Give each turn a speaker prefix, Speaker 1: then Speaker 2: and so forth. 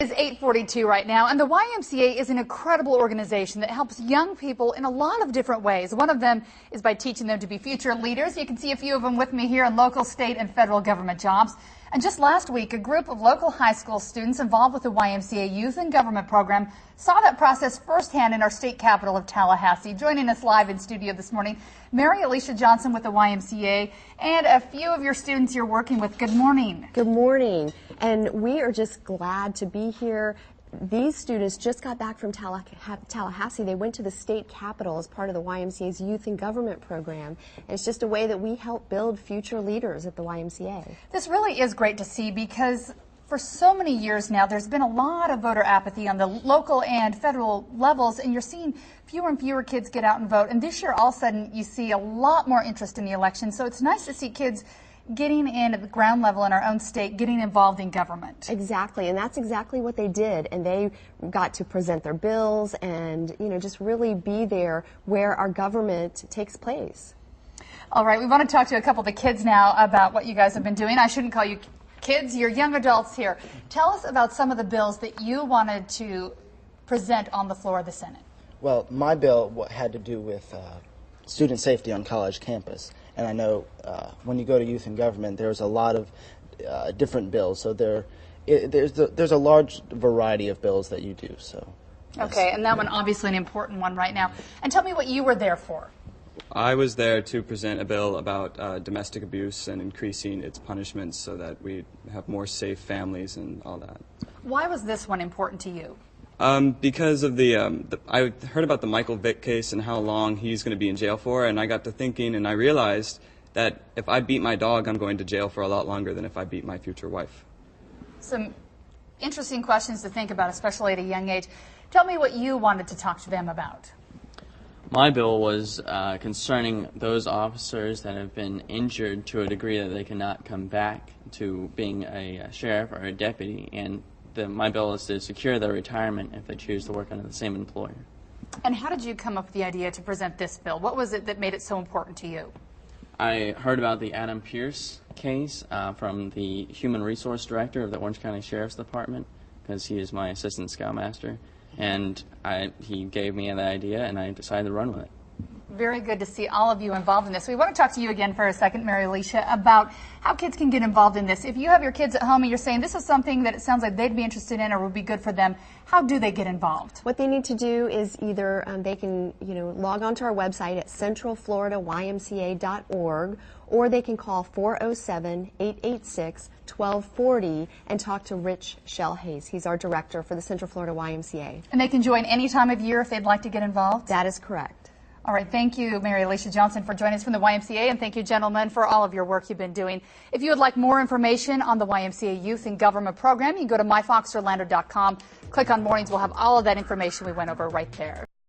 Speaker 1: It's 8:42 right now, and the YMCA is an incredible organization that helps young people in a lot of different ways. One of them is by teaching them to be future leaders. You can see a few of them with me here in local, state, and federal government jobs. And just last week, a group of local high school students involved with the YMCA Youth and Government program saw that process firsthand in our state capital of Tallahassee. Joining us live in studio this morning, Mary Alicia Johnson with the YMCA and a few of your students you're working with. Good morning.
Speaker 2: Good morning. And we are just glad to be here. These students just got back from Tallahassee. They went to the state capitol as part of the YMCA's Youth and Government program. And it's just a way that we help build future leaders at the YMCA.
Speaker 1: This really is great to see because for so many years now, there's been a lot of voter apathy on the local and federal levels, and you're seeing fewer and fewer kids get out and vote. And this year, all of a sudden, you see a lot more interest in the election. So it's nice to see kids getting in at the ground level in our own state, getting involved in government.
Speaker 2: Exactly, and that's exactly what they did. And they got to present their bills and, just really be there where our government takes place.
Speaker 1: All right, we want to talk to a couple of the kids now about what you guys have been doing. I shouldn't call you kids, you're young adults here. Tell us about some of the bills that you wanted to present on the floor of the Senate.
Speaker 3: Well, my bill had to do with student safety on college campus. And I know when you go to youth and government, there's a lot of different bills. So there's a large variety of bills that you do. So. Yes.
Speaker 1: Okay, and that one obviously an important one right now. And tell me what you were there for.
Speaker 4: I was there to present a bill about domestic abuse and increasing its punishments so that we have more safe families and all that.
Speaker 1: Why was this one important to you?
Speaker 4: Because of I heard about the Michael Vick case and how long he's going to be in jail for, and I got to thinking and I realized that if I beat my dog, I'm going to jail for a lot longer than if I beat my future wife.
Speaker 1: Some interesting questions to think about, especially at a young age. Tell me what you wanted to talk to them about.
Speaker 5: My bill was concerning those officers that have been injured to a degree that they cannot come back to being a sheriff or a deputy, and my bill is to secure their retirement if they choose to work under the same employer.
Speaker 1: And how did you come up with the idea to present this bill? What was it that made it so important to you?
Speaker 5: I heard about the Adam Pierce case from the Human Resource Director of the Orange County Sheriff's Department, because he is my assistant scoutmaster, and he gave me the idea and I decided to run with it.
Speaker 1: Very good to see all of you involved in this. We want to talk to you again for a second, Mary Alicia, about how kids can get involved in this. If you have your kids at home and you're saying this is something that it sounds like they'd be interested in or would be good for them, how do they get involved?
Speaker 2: What they need to do is either they can log on to our website at centralfloridaymca.org, or they can call 407-886-1240 and talk to Rich Shellhays. He's our director for the Central Florida YMCA.
Speaker 1: And they can join any time of year if they'd like to get involved?
Speaker 2: That is correct.
Speaker 1: All right, thank you, Mary Alicia Johnson, for joining us from the YMCA, and thank you, gentlemen, for all of your work you've been doing. If you would like more information on the YMCA Youth and Government program, you can go to myfoxorlando.com, click on Mornings. We'll have all of that information we went over right there.